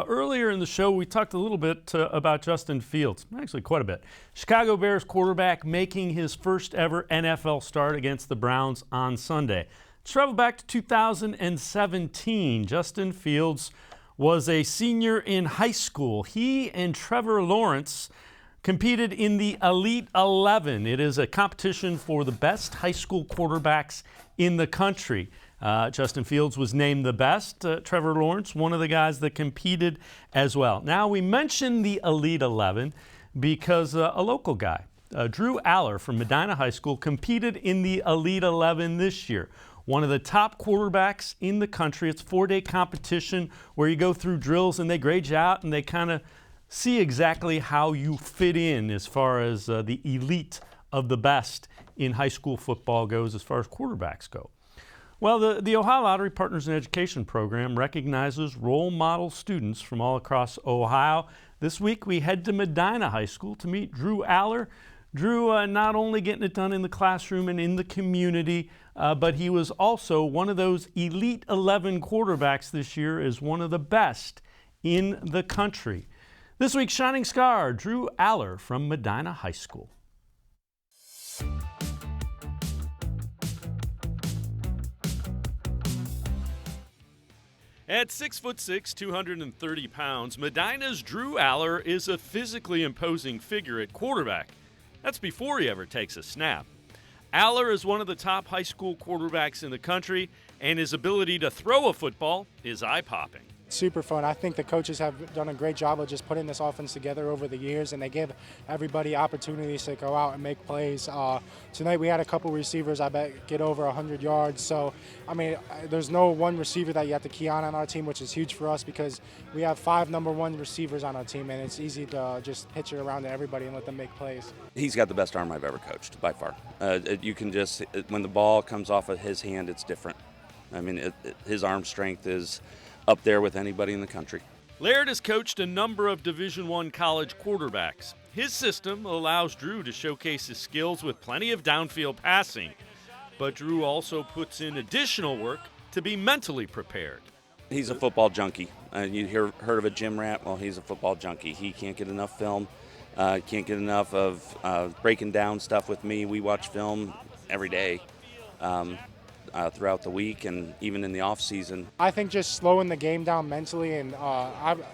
Earlier in the show, we talked a little bit about Justin Fields, actually quite a bit. Chicago Bears quarterback making his first ever NFL start against the Browns on Sunday. Let's travel back to 2017. Justin Fields was a senior in high school. He and Trevor Lawrence competed in the Elite 11. It is a competition for the best high school quarterbacks in the country. Justin Fields was named the best. Trevor Lawrence, one of the guys that competed as well. Now, we mentioned the Elite 11 because a local guy, Drew Allar from Medina High School, competed in the Elite 11 this year. One of the top quarterbacks in the country. It's a 4-day competition where you go through drills and they grade you out and they kind of see exactly how you fit in as far as the elite of the best in high school football goes as far as quarterbacks go. Well, the Ohio Lottery Partners in Education program recognizes role model students from all across Ohio. This week we head to Medina High School to meet Drew Allar. Drew not only getting it done in the classroom and in the community, but he was also one of those Elite 11 quarterbacks this year, as one of the best in the country. This week's Shining Star, Drew Allar from Medina High School. At 6'6", 230 pounds, Medina's Drew Allar is a physically imposing figure at quarterback. That's before he ever takes a snap. Allar is one of the top high school quarterbacks in the country, and his ability to throw a football is eye-popping. Super fun. I think the coaches have done a great job of just putting this offense together over the years, and they give everybody opportunities to go out and make plays. Tonight we had a couple receivers, I bet, get over 100 yards. So, I mean, there's no one receiver that you have to key on our team, which is huge for us because we have 5 number 1 receivers on our team, and it's easy to just pitch it around to everybody and let them make plays. He's got the best arm I've ever coached, by far. You can just, when the ball comes off of his hand, it's different. I mean, his arm strength is up there with anybody in the country. Laird has coached a number of Division I college quarterbacks. His system allows Drew to showcase his skills with plenty of downfield passing. But Drew also puts in additional work to be mentally prepared. He's a football junkie. You heard of a gym rat? Well, he's a football junkie. He can't get enough film, can't get enough of breaking down stuff with me. We watch film every day. Throughout the week and even in the off season. I think just slowing the game down mentally, and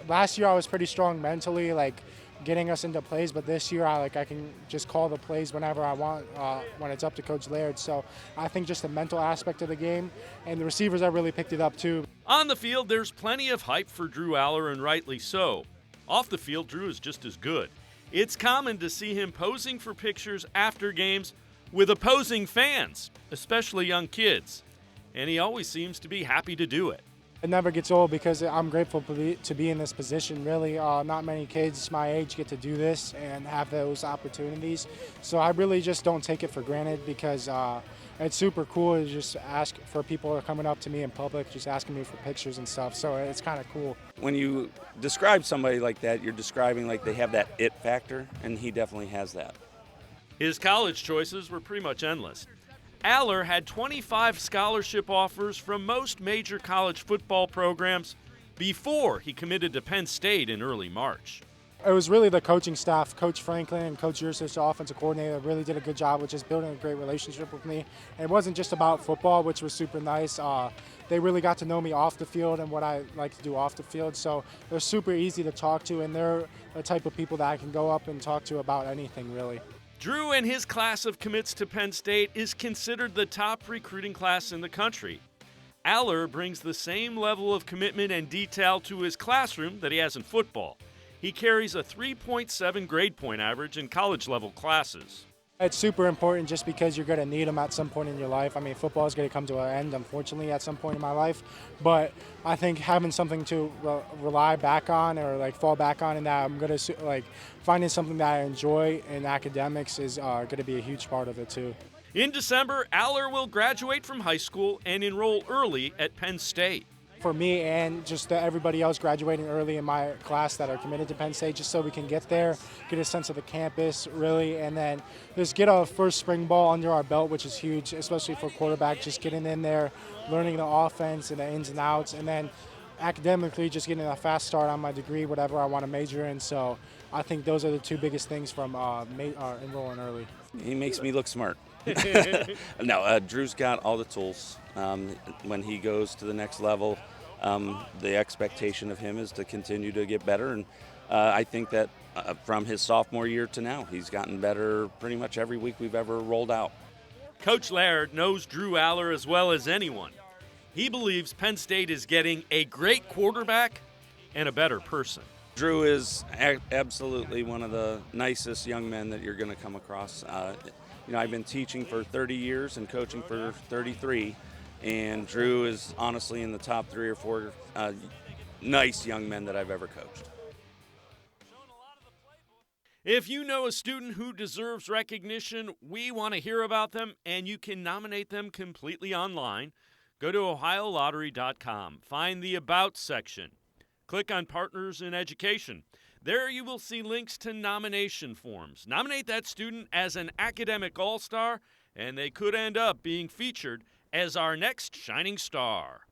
last year I was pretty strong mentally, like getting us into plays, but this year I can just call the plays whenever I want when it's up to Coach Laird. So I think just the mental aspect of the game, and the receivers have really picked it up too. On the field, there's plenty of hype for Drew Allar, and rightly so. Off the field, Drew is just as good. It's common to see him posing for pictures after games with opposing fans, especially young kids, and he always seems to be happy to do it. It never gets old because I'm grateful to be in this position. Really, not many kids my age get to do this and have those opportunities, so I really just don't take it for granted because it's super cool to just ask for people who are coming up to me in public, just asking me for pictures and stuff, so it's kind of cool. When you describe somebody like that, you're describing like they have that it factor, and he definitely has that. His college choices were pretty much endless. Allar had 25 scholarship offers from most major college football programs before he committed to Penn State in early March. It was really the coaching staff. Coach Franklin and Coach Yurcich, the offensive coordinator, really did a good job with just building a great relationship with me. And it wasn't just about football, which was super nice. They really got to know me off the field and what I like to do off the field. So they're super easy to talk to, and they're the type of people that I can go up and talk to about anything, really. Drew and his class of commits to Penn State is considered the top recruiting class in the country. Allar brings the same level of commitment and detail to his classroom that he has in football. He carries a 3.7 grade point average in college-level classes. It's super important just because you're going to need them at some point in your life. I mean, football is going to come to an end, unfortunately, at some point in my life. But I think having something to rely back on or fall back on, and that I'm going to finding something that I enjoy in academics is going to be a huge part of it too. In December, Allar will graduate from high school and enroll early at Penn State. For me and just everybody else graduating early in my class that are committed to Penn State, just so we can get there, get a sense of the campus, really, and then just get a first spring ball under our belt, which is huge, especially for quarterback, just getting in there, learning the offense and the ins and outs, and then academically, just getting a fast start on my degree, whatever I want to major in. So I think those are the two biggest things from enrolling early. He makes me look smart. No, Drew's got all the tools. When he goes to the next level, the expectation of him is to continue to get better. And I think that from his sophomore year to now, he's gotten better pretty much every week we've ever rolled out. Coach Laird knows Drew Allar as well as anyone. He believes Penn State is getting a great quarterback and a better person. Drew is absolutely one of the nicest young men that you're going to come across. I've been teaching for 30 years and coaching for 33, and Drew is honestly in the top 3 or 4 nice young men that I've ever coached. If you know a student who deserves recognition, we want to hear about them, and you can nominate them completely online. Go to OhioLottery.com. Find the About section. Click on Partners in Education. There you will see links to nomination forms. Nominate that student as an academic all-star, and they could end up being featured as our next shining star.